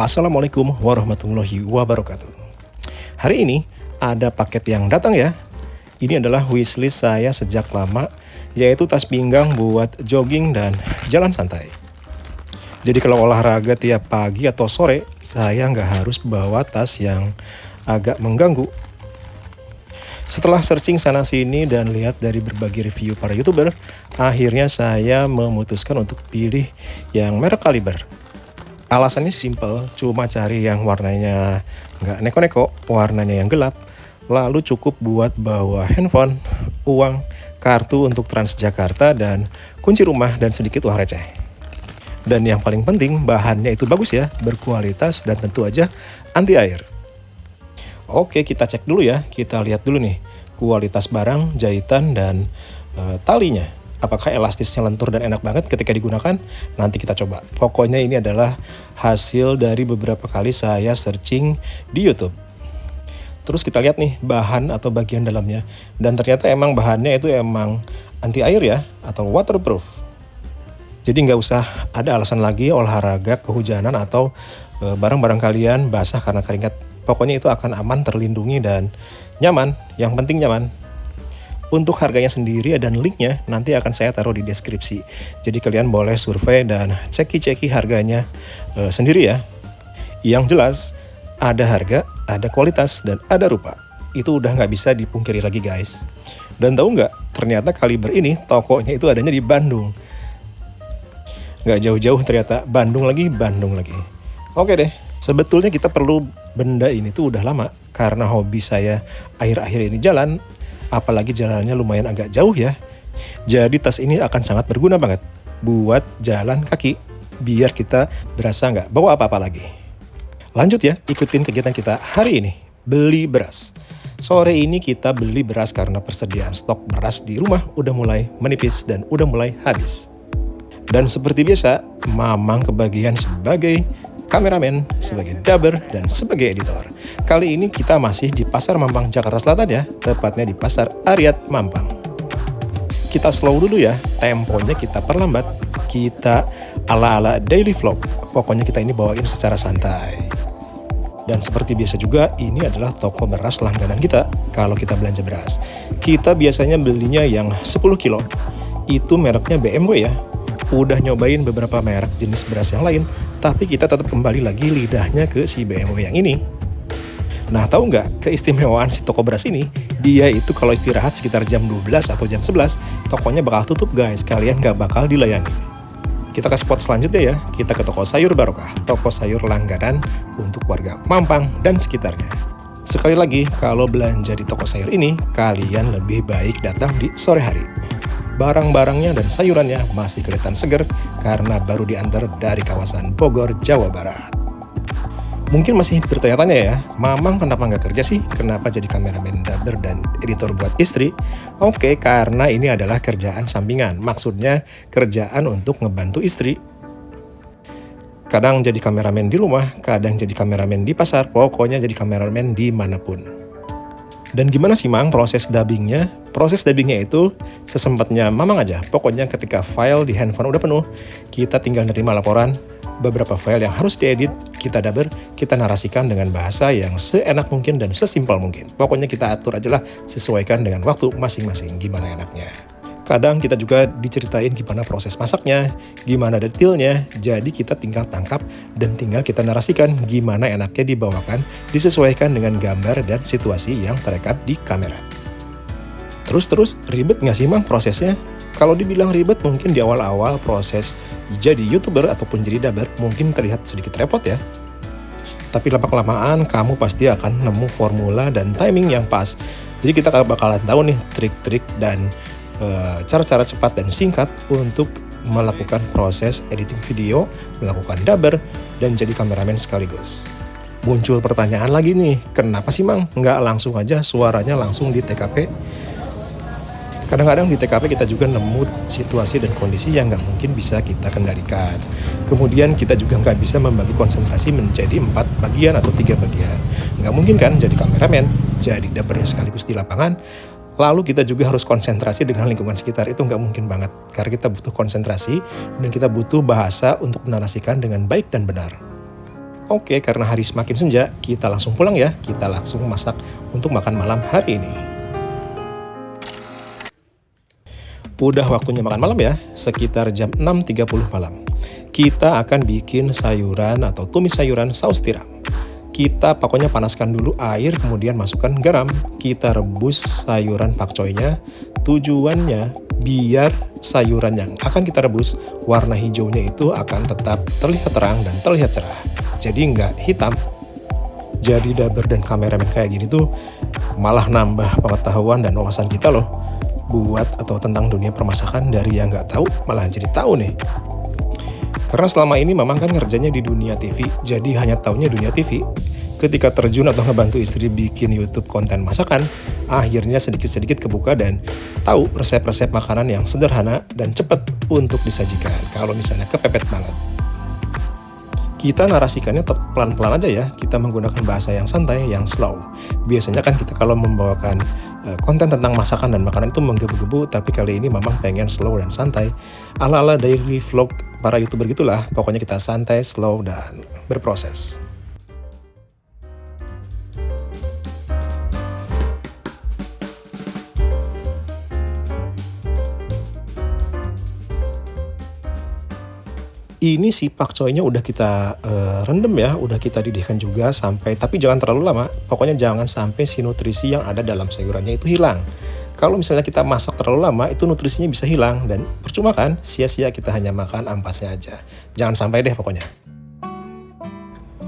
Assalamualaikum warahmatullahi wabarakatuh. Hari ini ada paket yang datang ya. Ini adalah wishlist saya sejak lama, yaitu tas pinggang buat jogging dan jalan santai. Jadi kalau olahraga tiap pagi atau sore, saya nggak harus bawa tas yang agak mengganggu. Setelah searching sana-sini dan lihat dari berbagai review para YouTuber, akhirnya saya memutuskan untuk pilih yang merek Caliber. Alasannya simple, cuma cari yang warnanya nggak neko-neko, warnanya yang gelap, lalu cukup buat bawa handphone, uang, kartu untuk Transjakarta, dan kunci rumah dan sedikit uang receh. Dan yang paling penting, bahannya itu bagus ya, berkualitas dan tentu aja anti air. Oke, kita cek dulu ya, kita lihat dulu nih, kualitas barang, jahitan, dan talinya. Apakah elastisnya lentur dan enak banget ketika digunakan? Nanti kita coba. Pokoknya ini adalah hasil dari beberapa kali saya searching di YouTube. Terus kita lihat nih bahan atau bagian dalamnya. Dan ternyata emang bahannya itu emang anti air ya, atau waterproof. Jadi nggak usah ada alasan lagi olahraga kehujanan atau barang-barang kalian basah karena keringat. Pokoknya itu akan aman, terlindungi, dan nyaman. Yang penting nyaman. Untuk harganya sendiri dan linknya nanti akan saya taruh di deskripsi. Jadi kalian boleh survei dan ceki-ceki harganya sendiri ya. Yang jelas ada harga, ada kualitas, dan ada rupa. Itu udah nggak bisa dipungkiri lagi guys. Dan tahu nggak, ternyata Caliber ini tokonya itu adanya di Bandung. Nggak jauh-jauh ternyata, Bandung lagi. Oke deh, sebetulnya kita perlu benda ini tuh udah lama. Karena hobi saya akhir-akhir ini jalan, apalagi jalannya lumayan agak jauh ya. Jadi tas ini akan sangat berguna banget buat jalan kaki, biar kita berasa nggak bawa apa-apa lagi. Lanjut ya, ikutin kegiatan kita hari ini, beli beras. Sore ini kita beli beras karena persediaan stok beras di rumah udah mulai menipis dan udah mulai habis. Dan seperti biasa, Mamang kebagian sebagai kameramen, sebagai dubber, dan sebagai editor. Kali ini kita masih di Pasar Mampang, Jakarta Selatan ya, tepatnya di Pasar Aryat Mampang. Kita slow dulu ya, temponya kita perlambat, kita ala-ala daily vlog. Pokoknya kita ini bawain secara santai. Dan seperti biasa juga, ini adalah toko beras langganan kita kalau kita belanja beras. Kita biasanya belinya yang 10 kilo, itu mereknya BMW ya. Udah nyobain beberapa merek jenis beras yang lain, tapi kita tetap kembali lagi lidahnya ke si BMW yang ini. Nah, tahu nggak keistimewaan si toko beras ini? Dia itu kalau istirahat sekitar jam 12 atau jam 11, tokonya bakal tutup guys, kalian nggak bakal dilayani. Kita ke spot selanjutnya ya, kita ke toko sayur Barokah, toko sayur langganan untuk warga Mampang dan sekitarnya. Sekali lagi, kalau belanja di toko sayur ini, kalian lebih baik datang di sore hari. Barang-barangnya dan sayurannya masih kelihatan seger karena baru diantar dari kawasan Bogor, Jawa Barat. Mungkin masih bertanya-tanya ya, Mamang kenapa nggak kerja sih? Kenapa jadi kameramen, dubber, dan editor buat istri? Oke, karena ini adalah kerjaan sampingan. Maksudnya kerjaan untuk ngebantu istri. Kadang jadi kameramen di rumah, kadang jadi kameramen di pasar, pokoknya jadi kameramen dimanapun. Dan gimana sih Mang proses dubbingnya? Proses dubbingnya itu sesempatnya Mamang aja. Pokoknya ketika file di handphone udah penuh, kita tinggal nerima laporan. Beberapa file yang harus diedit, kita dubber, kita narasikan dengan bahasa yang seenak mungkin dan sesimpel mungkin. Pokoknya kita atur aja lah, sesuaikan dengan waktu masing-masing, gimana enaknya. Kadang kita juga diceritain gimana proses masaknya, gimana detailnya, jadi kita tinggal tangkap dan tinggal kita narasikan gimana enaknya dibawakan, disesuaikan dengan gambar dan situasi yang terekam di kamera. Terus ribet nggak sih Mang prosesnya? Kalau dibilang ribet mungkin di awal-awal proses jadi YouTuber ataupun jadi dubber mungkin terlihat sedikit repot ya. Tapi lama-kelamaan kamu pasti akan nemu formula dan timing yang pas. Jadi kita bakalan tahu nih trik-trik dan cara-cara cepat dan singkat untuk melakukan proses editing video, melakukan dubber, dan jadi kameramen sekaligus. Muncul pertanyaan lagi nih, kenapa sih Mang nggak langsung aja suaranya langsung di TKP? Kadang-kadang di TKP kita juga nemu situasi dan kondisi yang nggak mungkin bisa kita kendalikan. Kemudian kita juga nggak bisa membagi konsentrasi menjadi 4 bagian atau 3 bagian. Nggak mungkin kan jadi kameramen, jadi dubbernya sekaligus di lapangan, lalu kita juga harus konsentrasi dengan lingkungan sekitar. Itu nggak mungkin banget, karena kita butuh konsentrasi dan kita butuh bahasa untuk menarasikan dengan baik dan benar. Oke, karena hari semakin senja, kita langsung pulang ya. Kita langsung masak untuk makan malam hari ini. Udah waktunya makan malam ya, sekitar jam 6.30 malam. Kita akan bikin sayuran atau tumis sayuran saus tiram. Kita pokoknya panaskan dulu air, kemudian masukkan garam. Kita rebus sayuran pakcoynya. Tujuannya biar sayuran yang akan kita rebus, warna hijaunya itu akan tetap terlihat terang dan terlihat cerah. Jadi nggak hitam. Jadi daber dan kameramen kayak gini tuh malah nambah pengetahuan dan wawasan kita loh. Buat atau tentang dunia permasakan, dari yang nggak tahu malah jadi tahu nih. Karena selama ini Mamang kan ngerjanya di dunia TV, jadi hanya taunya dunia TV. Ketika terjun atau ngebantu istri bikin YouTube konten masakan, akhirnya sedikit-sedikit kebuka dan tahu resep-resep makanan yang sederhana dan cepat untuk disajikan. Kalau misalnya kepepet banget, kita narasikannya pelan-pelan aja ya. Kita menggunakan bahasa yang santai, yang slow. Biasanya kan kita kalau membawakan konten tentang masakan dan makanan itu menggebu-gebu, tapi kali ini Mamang pengen slow dan santai. Ala-ala daily vlog para YouTuber gitulah. Pokoknya kita santai, slow, dan berproses. Ini si pakcoynya udah kita rendam ya, udah kita didihkan juga sampai, tapi jangan terlalu lama. Pokoknya jangan sampai si nutrisi yang ada dalam sayurannya itu hilang. Kalau misalnya kita masak terlalu lama, itu nutrisinya bisa hilang dan percuma kan, sia-sia kita hanya makan ampasnya aja. Jangan sampai deh pokoknya.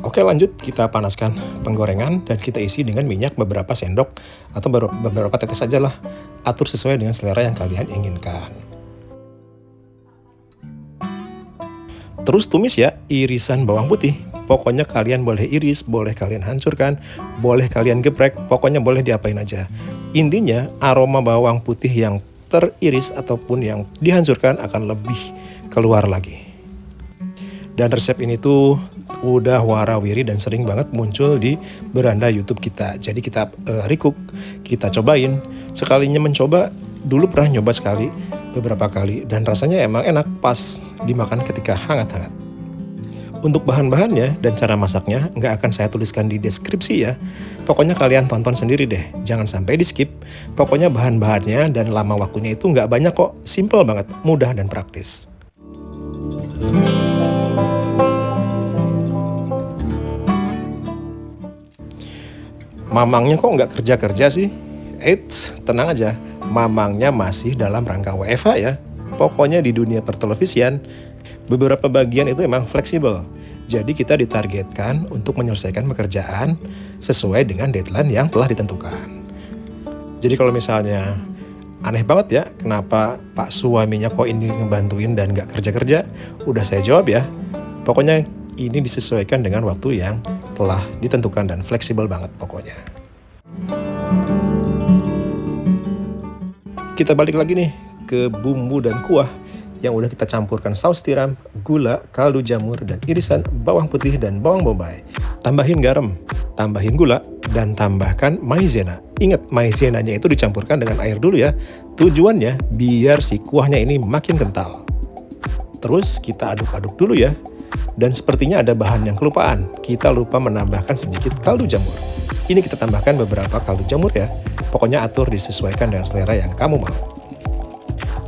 Oke, lanjut, kita panaskan penggorengan dan kita isi dengan minyak beberapa sendok atau beberapa tetes aja lah. Atur sesuai dengan selera yang kalian inginkan. Terus tumis ya irisan bawang putih. Pokoknya kalian boleh iris, boleh kalian hancurkan, boleh kalian geprek, pokoknya boleh diapain aja. Intinya aroma bawang putih yang teriris ataupun yang dihancurkan akan lebih keluar lagi. Dan resep ini tuh udah warawiri dan sering banget muncul di beranda YouTube kita. Jadi kita recook, kita cobain. Sekalinya mencoba, dulu pernah nyoba sekali, beberapa kali, dan rasanya emang enak, pas dimakan ketika hangat-hangat. Untuk bahan-bahannya dan cara masaknya nggak akan saya tuliskan di deskripsi ya. Pokoknya kalian tonton sendiri deh, jangan sampai di skip. Pokoknya bahan-bahannya dan lama waktunya itu nggak banyak kok, simple banget, mudah dan praktis. Mamangnya kok nggak kerja-kerja sih? Eits, tenang aja. Mamangnya masih dalam rangka WFH ya. Pokoknya di dunia pertelevisian, beberapa bagian itu emang fleksibel. Jadi kita ditargetkan untuk menyelesaikan pekerjaan sesuai dengan deadline yang telah ditentukan. Jadi kalau misalnya aneh banget ya, kenapa Pak suaminya kok ini ngebantuin dan gak kerja-kerja? Udah saya jawab ya. Pokoknya ini disesuaikan dengan waktu yang telah ditentukan dan fleksibel banget pokoknya. Kita balik lagi nih ke bumbu dan kuah yang udah kita campurkan saus tiram, gula, kaldu jamur, dan irisan bawang putih dan bawang bombay. Tambahin garam, tambahin gula, dan tambahkan maizena. Ingat, maizenanya itu dicampurkan dengan air dulu ya. Tujuannya biar si kuahnya ini makin kental. Terus kita aduk-aduk dulu ya. Dan sepertinya ada bahan yang kelupaan. Kita lupa menambahkan sedikit kaldu jamur. Ini kita tambahkan beberapa kaldu jamur ya. Pokoknya atur disesuaikan dengan selera yang kamu mau.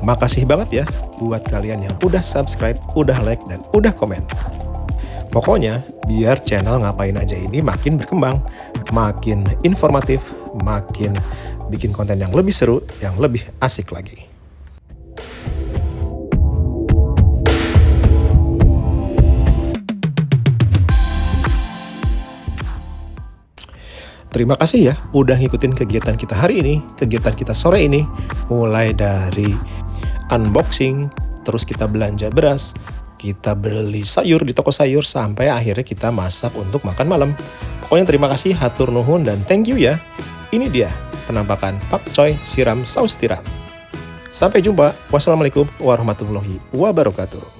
Makasih banget ya buat kalian yang udah subscribe, udah like, dan udah komen. Pokoknya biar channel Ngapain Aja ini makin berkembang, makin informatif, makin bikin konten yang lebih seru, yang lebih asik lagi. Terima kasih ya udah ngikutin kegiatan kita hari ini, kegiatan kita sore ini. Mulai dari unboxing, terus kita belanja beras, kita beli sayur di toko sayur, sampai akhirnya kita masak untuk makan malam. Pokoknya terima kasih, hatur nuhun, dan thank you ya. Ini dia penampakan pakcoy siram saus tiram. Sampai jumpa. Wassalamualaikum warahmatullahi wabarakatuh.